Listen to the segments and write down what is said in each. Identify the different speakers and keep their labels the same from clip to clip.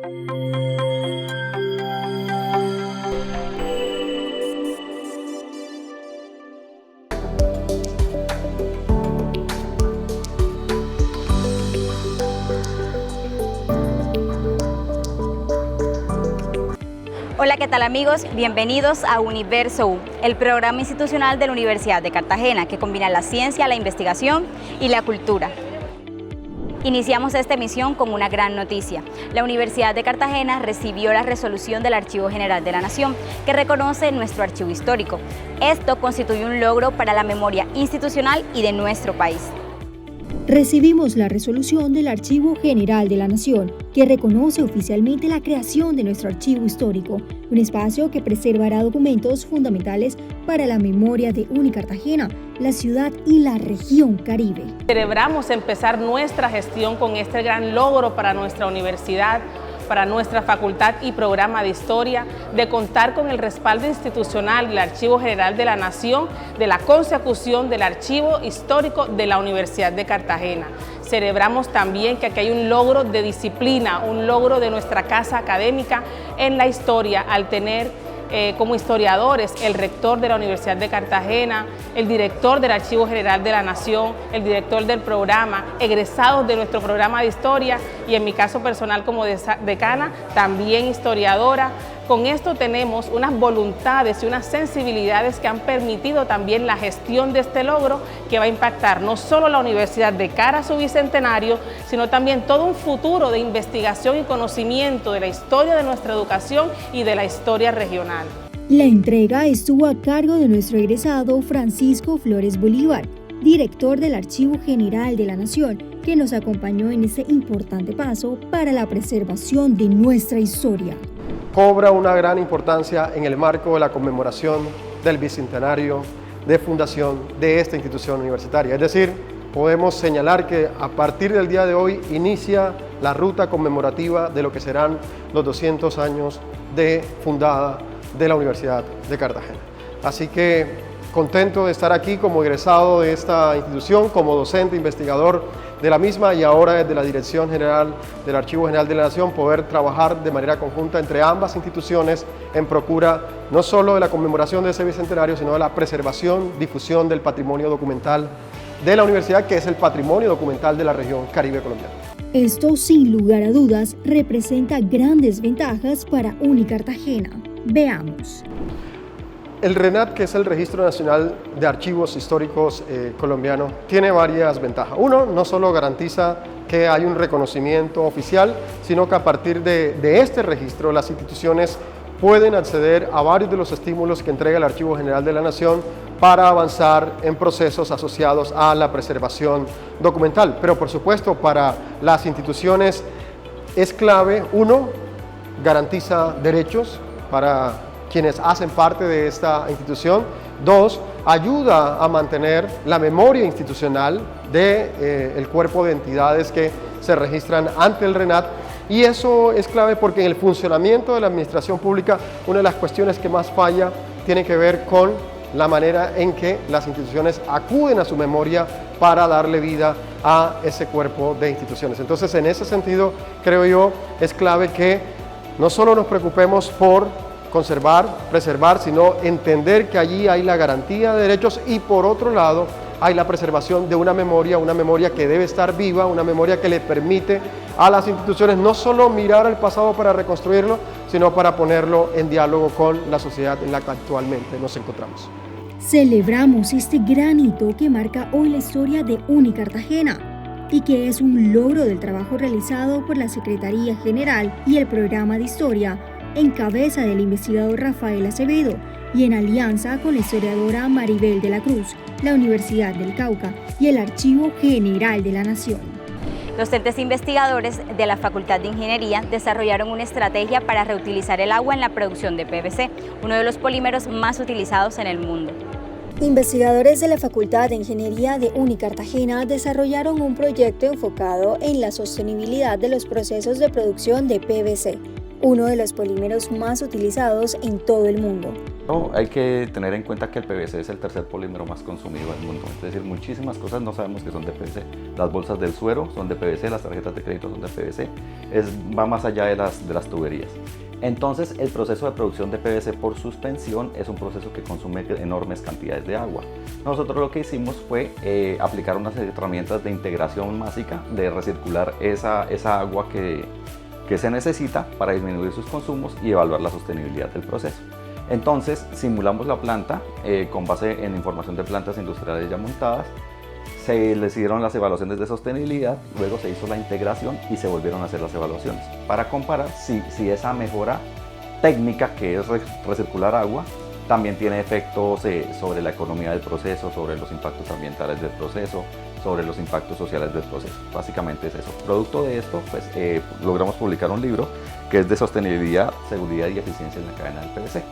Speaker 1: Hola, ¿qué tal amigos? Bienvenidos a Universo U, el programa institucional de la Universidad de Cartagena que combina la ciencia, la investigación y la cultura. Iniciamos esta emisión con una gran noticia. La Universidad de Cartagena recibió la resolución del Archivo General de la Nación, que reconoce nuestro archivo histórico. Esto constituye un logro para la memoria institucional y de nuestro país.
Speaker 2: Recibimos la resolución del Archivo General de la Nación, que reconoce oficialmente la creación de nuestro archivo histórico, un espacio que preservará documentos fundamentales para la memoria de Unicartagena, la ciudad y la región Caribe.
Speaker 3: Celebramos empezar nuestra gestión con este gran logro para nuestra universidad, para nuestra facultad y programa de historia, de contar con el respaldo institucional del Archivo General de la Nación, de la consecución del Archivo Histórico de la Universidad de Cartagena. Celebramos también que aquí hay un logro de disciplina, un logro de nuestra casa académica en la historia, al tener como historiadores el rector de la Universidad de Cartagena, el director del Archivo General de la Nación, el director del programa, egresados de nuestro programa de historia y en mi caso personal como decana, también historiadora. Con esto tenemos unas voluntades y unas sensibilidades que han permitido también la gestión de este logro que va a impactar no solo la universidad de cara a su bicentenario, sino también todo un futuro de investigación y conocimiento de la historia de nuestra educación y de la historia regional.
Speaker 2: La entrega estuvo a cargo de nuestro egresado Francisco Flores Bolívar, director del Archivo General de la Nación, que nos acompañó en este importante paso para la preservación de nuestra historia.
Speaker 4: Cobra una gran importancia en el marco de la conmemoración del bicentenario de fundación de esta institución universitaria. Es decir, podemos señalar que a partir del día de hoy inicia la ruta conmemorativa de lo que serán los 200 años de fundada de la Universidad de Cartagena. Así que contento de estar aquí como egresado de esta institución, como docente, investigador de la misma y ahora desde la Dirección General del Archivo General de la Nación poder trabajar de manera conjunta entre ambas instituciones en procura no solo de la conmemoración de ese bicentenario, sino de la preservación, difusión del patrimonio documental de la universidad, que es el patrimonio documental de la región Caribe colombiana.
Speaker 2: Esto, sin lugar a dudas, representa grandes ventajas para Unicartagena. Veamos.
Speaker 4: El RENAT, que es el Registro Nacional de Archivos Históricos colombiano, tiene varias ventajas. Uno, no solo garantiza que hay un reconocimiento oficial, sino que a partir de este registro las instituciones pueden acceder a varios de los estímulos que entrega el Archivo General de la Nación para avanzar en procesos asociados a la preservación documental. Pero por supuesto, para las instituciones es clave, uno, garantiza derechos para quienes hacen parte de esta institución. Dos, ayuda a mantener la memoria institucional del cuerpo de entidades que se registran ante el RENAT. Y eso es clave porque en el funcionamiento de la administración pública, una de las cuestiones que más falla tiene que ver con la manera en que las instituciones acuden a su memoria para darle vida a ese cuerpo de instituciones. Entonces, en ese sentido, creo yo, es clave que no solo nos preocupemos por conservar, preservar, sino entender que allí hay la garantía de derechos y por otro lado hay la preservación de una memoria que debe estar viva, una memoria que le permite a las instituciones no solo mirar al pasado para reconstruirlo, sino para ponerlo en diálogo con la sociedad en la que actualmente nos encontramos.
Speaker 2: Celebramos este gran hito que marca hoy la historia de Unicartagena y que es un logro del trabajo realizado por la Secretaría General y el Programa de Historia en cabeza del investigador Rafael Acevedo y en alianza con la historiadora Maribel de la Cruz, la Universidad del Cauca y el Archivo General de la Nación.
Speaker 1: Docentes investigadores de la Facultad de Ingeniería desarrollaron una estrategia para reutilizar el agua en la producción de PVC, uno de los polímeros más utilizados en el mundo.
Speaker 2: Investigadores de la Facultad de Ingeniería de Unicartagena desarrollaron un proyecto enfocado en la sostenibilidad de los procesos de producción de PVC, uno de los polímeros más utilizados en todo el mundo.
Speaker 5: Hay que tener en cuenta que el PVC es el tercer polímero más consumido del mundo, es decir, muchísimas cosas no sabemos que son de PVC. Las bolsas del suero son de PVC, las tarjetas de crédito son de PVC, va más allá de las tuberías. Entonces, el proceso de producción de PVC por suspensión es un proceso que consume enormes cantidades de agua. Nosotros lo que hicimos fue aplicar unas herramientas de integración másica, de recircular esa agua que se necesita para disminuir sus consumos y evaluar la sostenibilidad del proceso. Entonces, simulamos la planta con base en información de plantas industriales ya montadas, se les hicieron las evaluaciones de sostenibilidad, luego se hizo la integración y se volvieron a hacer las evaluaciones para comparar si esa mejora técnica, que es recircular agua, también tiene efectos sobre la economía del proceso, sobre los impactos ambientales del proceso, sobre los impactos sociales del proceso. Básicamente es eso. Producto de esto, pues, logramos publicar un libro que es de sostenibilidad, seguridad y eficiencia en la cadena del PVC.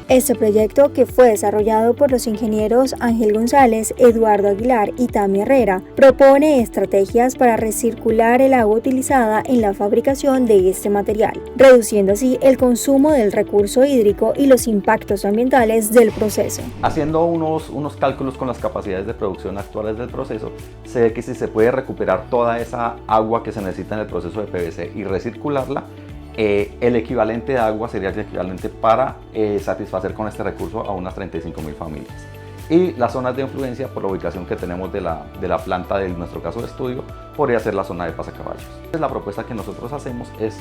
Speaker 2: Este proyecto, que fue desarrollado por los ingenieros Ángel González, Eduardo Aguilar y Tami Herrera, propone estrategias para recircular el agua utilizada en la fabricación de este material, reduciendo así el consumo del recurso hídrico y los impactos ambientales del proceso.
Speaker 5: Haciendo unos cálculos con las capacidades de producción actuales del proceso, se ve que si se puede recuperar toda esa agua que se necesita en el proceso de PVC y recircularla, el equivalente de agua sería el equivalente para satisfacer con este recurso a unas 35.000 familias. Y las zonas de influencia, por la ubicación que tenemos de la planta de nuestro caso de estudio, podría ser la zona de pasacaballos. La propuesta que nosotros hacemos es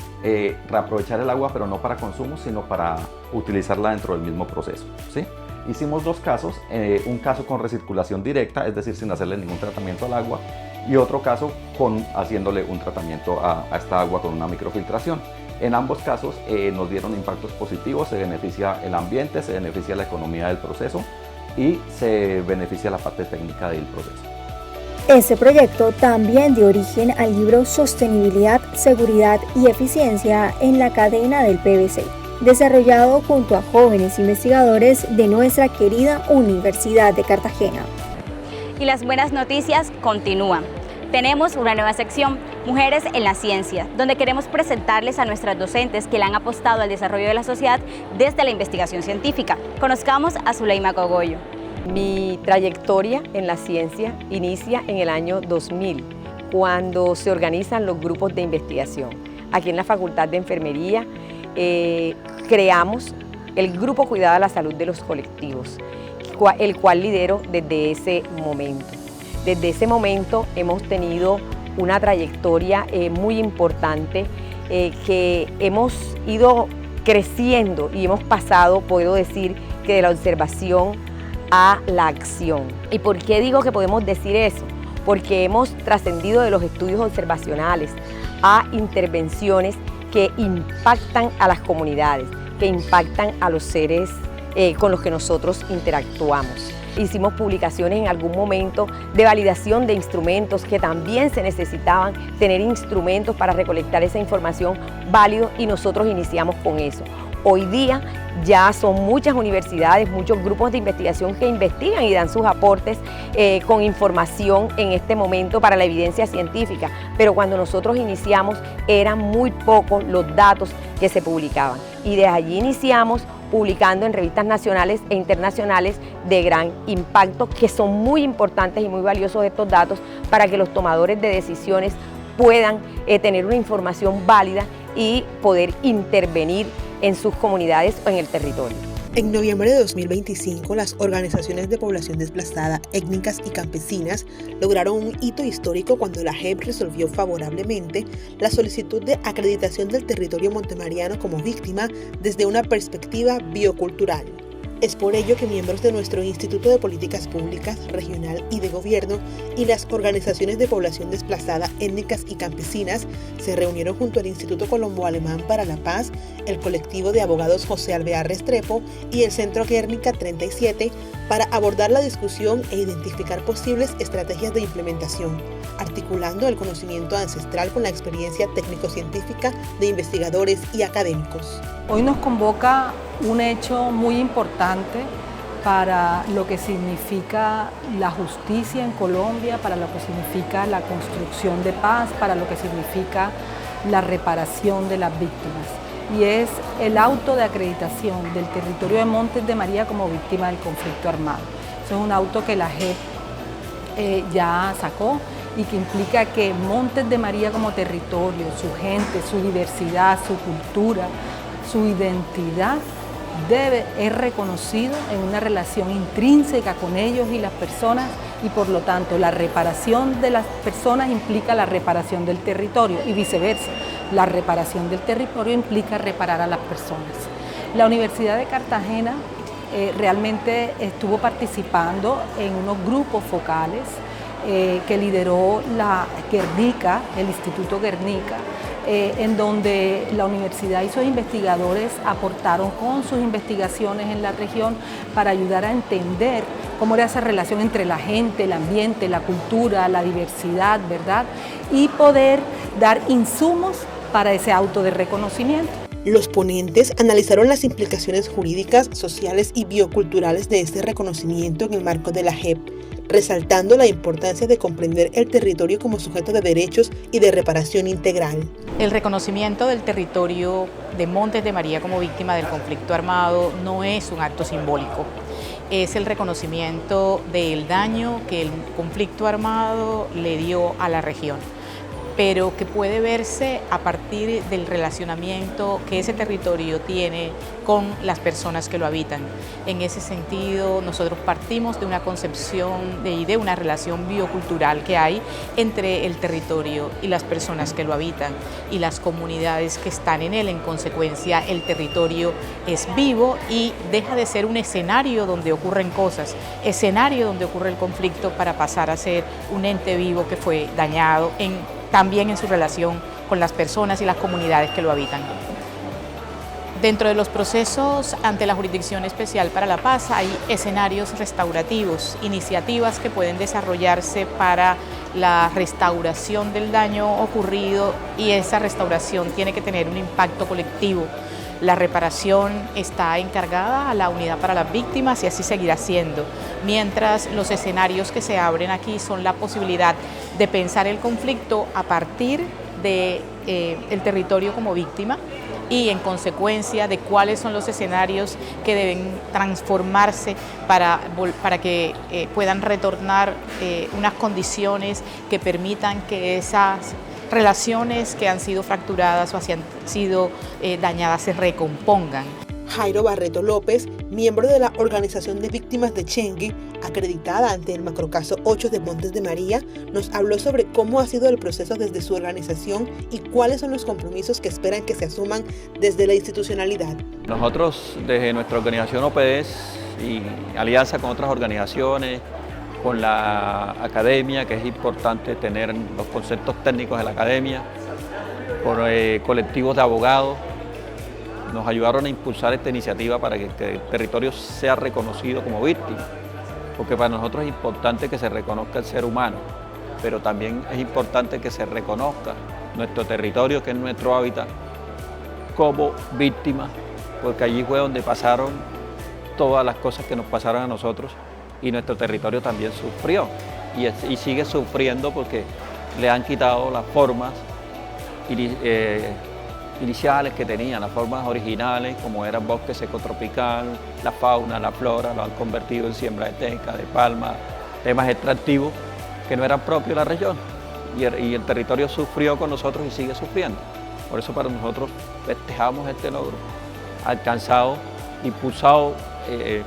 Speaker 5: reaprovechar el agua, pero no para consumo, sino para utilizarla dentro del mismo proceso, ¿sí? Hicimos dos casos, un caso con recirculación directa, es decir, sin hacerle ningún tratamiento al agua, y otro caso haciéndole un tratamiento a esta agua con una microfiltración. En ambos casos nos dieron impactos positivos, se beneficia el ambiente, se beneficia la economía del proceso y se beneficia la parte técnica del proceso.
Speaker 2: Este proyecto también dio origen al libro Sostenibilidad, Seguridad y Eficiencia en la cadena del PVC, desarrollado junto a jóvenes investigadores de nuestra querida Universidad de Cartagena.
Speaker 1: Y las buenas noticias continúan. Tenemos una nueva sección, Mujeres en la Ciencia, donde queremos presentarles a nuestras docentes que le han apostado al desarrollo de la sociedad desde la investigación científica. Conozcamos a Zuleima Cogollo.
Speaker 6: Mi trayectoria en la ciencia inicia en el año 2000, cuando se organizan los grupos de investigación. Aquí en la Facultad de Enfermería creamos el Grupo Cuidado de la Salud de los Colectivos, el cual lidero desde ese momento. Desde ese momento hemos tenido una trayectoria muy importante que hemos ido creciendo y hemos pasado, puedo decir, que de la observación a la acción. ¿Y por qué digo que podemos decir eso? Porque hemos trascendido de los estudios observacionales a intervenciones que impactan a las comunidades, que impactan a los seres con los que nosotros interactuamos. Hicimos publicaciones en algún momento de validación de instrumentos que también se necesitaban tener instrumentos para recolectar esa información válido y nosotros iniciamos con eso. Hoy día ya son muchas universidades, muchos grupos de investigación que investigan y dan sus aportes con información en este momento para la evidencia científica, pero cuando nosotros iniciamos eran muy pocos los datos que se publicaban y desde allí iniciamos publicando en revistas nacionales e internacionales de gran impacto, que son muy importantes y muy valiosos estos datos para que los tomadores de decisiones puedan tener una información válida y poder intervenir en sus comunidades o en el territorio.
Speaker 7: En noviembre de 2025, las organizaciones de población desplazada, étnicas y campesinas lograron un hito histórico cuando la JEP resolvió favorablemente la solicitud de acreditación del territorio montemariano como víctima desde una perspectiva biocultural. Es por ello que miembros de nuestro Instituto de Políticas Públicas, Regional y de Gobierno y las organizaciones de población desplazada, étnicas y campesinas se reunieron junto al Instituto Colombo-Alemán para la Paz, el colectivo de abogados José Alvear Restrepo y el Centro Guernica 37 para abordar la discusión e identificar posibles estrategias de implementación, articulando el conocimiento ancestral con la experiencia técnico-científica de investigadores y académicos.
Speaker 8: Hoy nos convoca un hecho muy importante para lo que significa la justicia en Colombia, para lo que significa la construcción de paz, para lo que significa la reparación de las víctimas. y es el auto de acreditación del territorio de Montes de María como víctima del conflicto armado. Eso es un auto que la JEP ya sacó y que implica que Montes de María como territorio, su gente, su diversidad, su cultura, su identidad, es reconocido en una relación intrínseca con ellos y las personas, y por lo tanto la reparación de las personas implica la reparación del territorio y viceversa. La reparación del territorio implica reparar a las personas. La Universidad de Cartagena realmente estuvo participando en unos grupos focales que lideró la Guernica, el Instituto Guernica, en donde la universidad y sus investigadores aportaron con sus investigaciones en la región para ayudar a entender cómo era esa relación entre la gente, el ambiente, la cultura, la diversidad, ¿verdad? Y poder dar insumos para ese auto de reconocimiento.
Speaker 7: Los ponentes analizaron las implicaciones jurídicas, sociales y bioculturales de este reconocimiento en el marco de la JEP, resaltando la importancia de comprender el territorio como sujeto de derechos y de reparación integral.
Speaker 9: El reconocimiento del territorio de Montes de María como víctima del conflicto armado no es un acto simbólico, es el reconocimiento del daño que el conflicto armado le dio a la región, pero que puede verse a partir del relacionamiento que ese territorio tiene con las personas que lo habitan. En ese sentido, nosotros partimos de una concepción de una relación biocultural que hay entre el territorio y las personas que lo habitan y las comunidades que están en él. En consecuencia, el territorio es vivo y deja de ser un escenario donde ocurren cosas, escenario donde ocurre el conflicto, para pasar a ser un ente vivo que fue dañado también en su relación con las personas y las comunidades que lo habitan. Dentro de los procesos ante la Jurisdicción Especial para la Paz hay escenarios restaurativos, iniciativas que pueden desarrollarse para la restauración del daño ocurrido, y esa restauración tiene que tener un impacto colectivo. La reparación está encargada a la Unidad para las Víctimas y así seguirá siendo, mientras los escenarios que se abren aquí son la posibilidad de pensar el conflicto a partir del territorio como víctima y en consecuencia de cuáles son los escenarios que deben transformarse para que puedan retornar unas condiciones que permitan que esas relaciones que han sido fracturadas o han sido dañadas se recompongan.
Speaker 7: Jairo Barreto López, miembro de la Organización de Víctimas de Chengue, acreditada ante el macrocaso 8 de Montes de María, nos habló sobre cómo ha sido el proceso desde su organización y cuáles son los compromisos que esperan que se asuman desde la institucionalidad.
Speaker 10: Nosotros, desde nuestra organización OPDES y alianza con otras organizaciones, con la academia, que es importante tener los conceptos técnicos de la academia, por colectivos de abogados, nos ayudaron a impulsar esta iniciativa para que el territorio sea reconocido como víctima, porque para nosotros es importante que se reconozca el ser humano, pero también es importante que se reconozca nuestro territorio, que es nuestro hábitat, como víctima, porque allí fue donde pasaron todas las cosas que nos pasaron a nosotros, y nuestro territorio también sufrió y sigue sufriendo porque le han quitado las formas iniciales que tenían, las formas originales, como era el bosque seco tropical, la fauna, la flora, lo han convertido en siembra de teca, de palma, temas extractivos que no eran propios de la región, y el territorio sufrió con nosotros y sigue sufriendo. Por eso para nosotros festejamos este logro alcanzado, impulsado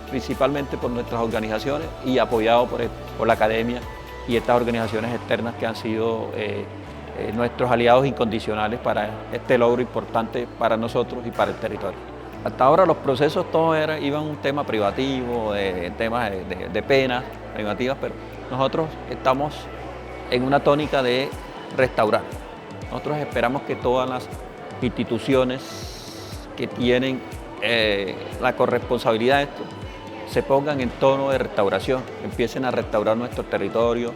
Speaker 10: principalmente por nuestras organizaciones y apoyado por la academia y estas organizaciones externas que han sido nuestros aliados incondicionales para este logro importante para nosotros y para el territorio. Hasta ahora los procesos todos iban un tema privativo, temas de penas privativas, pero nosotros estamos en una tónica de restaurar. Nosotros esperamos que todas las instituciones que tienen la corresponsabilidad de esto se pongan en tono de restauración, empiecen a restaurar nuestro territorio,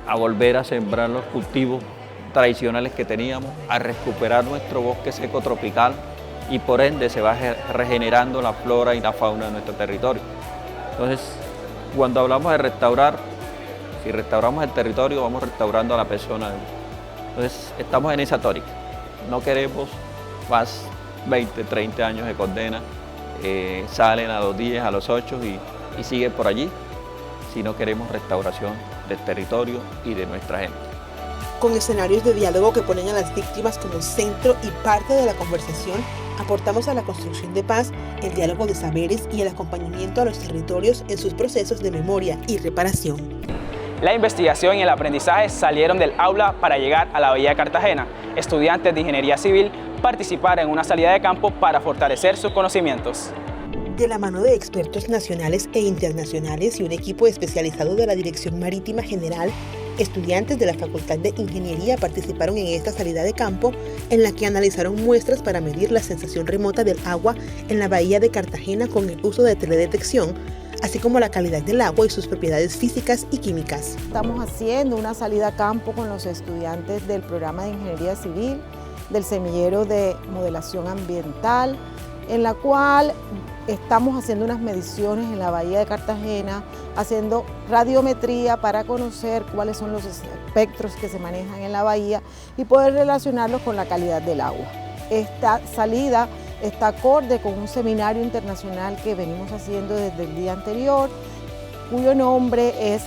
Speaker 10: a volver a sembrar los cultivos tradicionales que teníamos, a recuperar nuestro bosque seco tropical, y por ende se va regenerando la flora y la fauna de nuestro territorio. Entonces, cuando hablamos de restaurar, si restauramos el territorio, vamos restaurando a la persona. Entonces, estamos en esa tónica. No queremos más 20, 30 años de condena, salen a los 10, a los 8 y siguen por allí si no queremos restauración del territorio y de nuestra gente.
Speaker 7: Con escenarios de diálogo que ponen a las víctimas como centro y parte de la conversación, aportamos a la construcción de paz, el diálogo de saberes y el acompañamiento a los territorios en sus procesos de memoria y reparación.
Speaker 11: La investigación y el aprendizaje salieron del aula para llegar a la Bahía de Cartagena. Estudiantes de Ingeniería Civil participaron en una salida de campo para fortalecer sus conocimientos.
Speaker 7: De la mano de expertos nacionales e internacionales y un equipo especializado de la Dirección Marítima General, estudiantes de la Facultad de Ingeniería participaron en esta salida de campo en la que analizaron muestras para medir la sensación remota del agua en la Bahía de Cartagena con el uso de teledetección, así como la calidad del agua y sus propiedades físicas y químicas.
Speaker 12: Estamos haciendo una salida a campo con los estudiantes del programa de Ingeniería Civil, del semillero de modelación ambiental, en la cual estamos haciendo unas mediciones en la Bahía de Cartagena, haciendo radiometría para conocer cuáles son los espectros que se manejan en la bahía y poder relacionarlos con la calidad del agua. Esta salida está acorde con un seminario internacional que venimos haciendo desde el día anterior, cuyo nombre es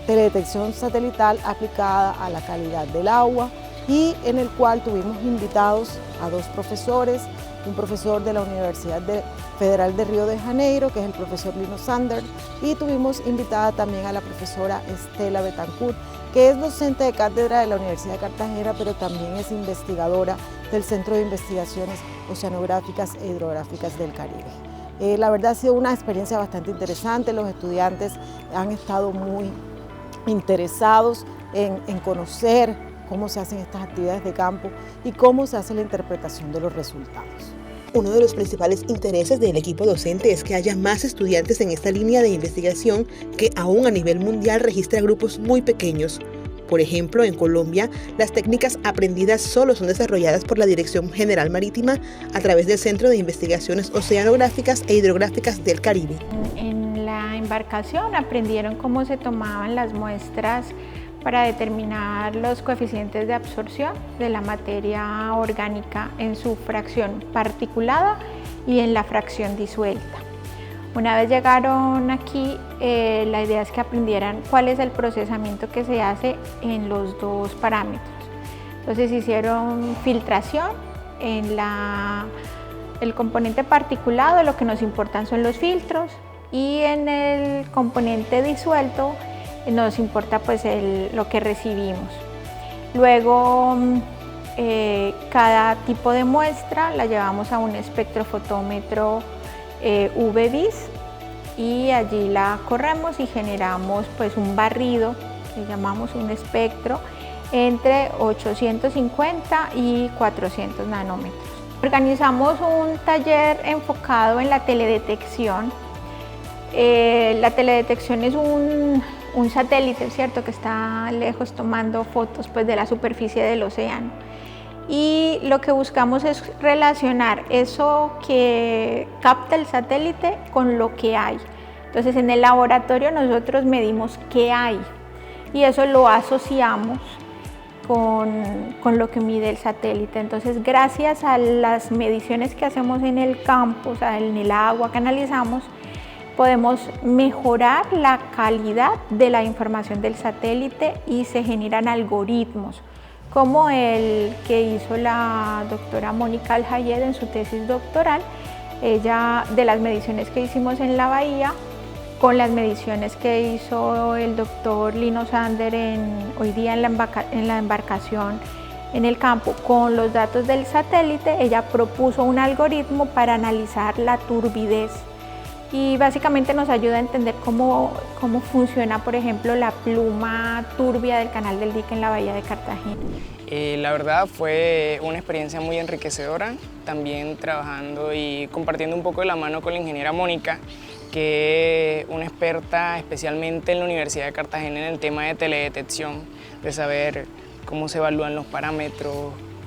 Speaker 12: Teledetección Satelital aplicada a la calidad del agua, y en el cual tuvimos invitados a 2 profesores, un profesor de la Universidad Federal de Río de Janeiro, que es el profesor Lino Sander, y tuvimos invitada también a la profesora Estela Betancourt, que es docente de cátedra de la Universidad de Cartagena, pero también es investigadora del Centro de Investigaciones Oceanográficas e Hidrográficas del Caribe. La verdad ha sido una experiencia bastante interesante, los estudiantes han estado muy interesados en conocer cómo se hacen estas actividades de campo y cómo se hace la interpretación de los resultados.
Speaker 7: Uno de los principales intereses del equipo docente es que haya más estudiantes en esta línea de investigación que aún a nivel mundial registra grupos muy pequeños. Por ejemplo, en Colombia, las técnicas aprendidas solo son desarrolladas por la Dirección General Marítima a través del Centro de Investigaciones Oceanográficas e Hidrográficas del Caribe.
Speaker 13: En la embarcación aprendieron cómo se tomaban las muestras para determinar los coeficientes de absorción de la materia orgánica en su fracción particulada y en la fracción disuelta. Una vez llegaron aquí, la idea es que aprendieran cuál es el procesamiento que se hace en los 2 parámetros. Entonces hicieron filtración en el componente particulado, lo que nos importan son los filtros, y en el componente disuelto nos importa pues lo que recibimos. Luego cada tipo de muestra la llevamos a un espectrofotómetro UV-Vis y allí la corremos y generamos pues un barrido que llamamos un espectro entre 850 y 400 nanómetros. Organizamos un taller enfocado en la teledetección. La teledetección es un satélite, ¿cierto?, que está lejos tomando fotos pues, de la superficie del océano. Y lo que buscamos es relacionar eso que capta el satélite con lo que hay. Entonces, en el laboratorio nosotros medimos qué hay y eso lo asociamos con lo que mide el satélite. Entonces, gracias a las mediciones que hacemos en el campo, o sea, en el agua que analizamos, podemos mejorar la calidad de la información del satélite y se generan algoritmos, como el que hizo la doctora Mónica Al-Hayed en su tesis doctoral. Ella, de las mediciones que hicimos en la bahía, con las mediciones que hizo el doctor Lino Sander hoy día en la embarcación en el campo, con los datos del satélite, ella propuso un algoritmo para analizar la turbidez. Y básicamente nos ayuda a entender cómo funciona, por ejemplo, la pluma turbia del canal del dique en la bahía de Cartagena.
Speaker 14: La verdad fue una experiencia muy enriquecedora, también trabajando y compartiendo un poco de la mano con la ingeniera Mónica, que es una experta especialmente en la Universidad de Cartagena en el tema de teledetección, de saber cómo se evalúan los parámetros,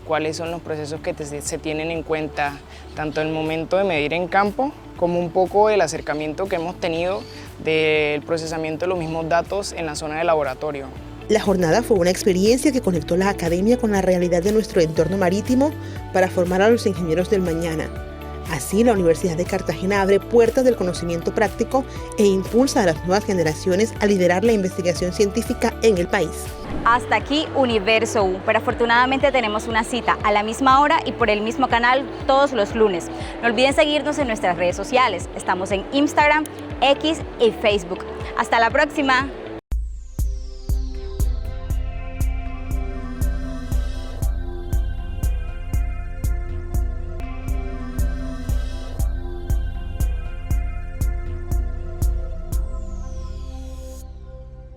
Speaker 14: cuáles son los procesos que se tienen en cuenta, tanto en el momento de medir en campo, como un poco el acercamiento que hemos tenido del procesamiento de los mismos datos en la zona de laboratorio.
Speaker 7: La jornada fue una experiencia que conectó la academia con la realidad de nuestro entorno marítimo para formar a los ingenieros del mañana. Así, la Universidad de Cartagena abre puertas del conocimiento práctico e impulsa a las nuevas generaciones a liderar la investigación científica en el país.
Speaker 1: Hasta aquí Universo U, pero afortunadamente tenemos una cita a la misma hora y por el mismo canal todos los lunes. No olviden seguirnos en nuestras redes sociales. Estamos en Instagram, X y Facebook. Hasta la próxima.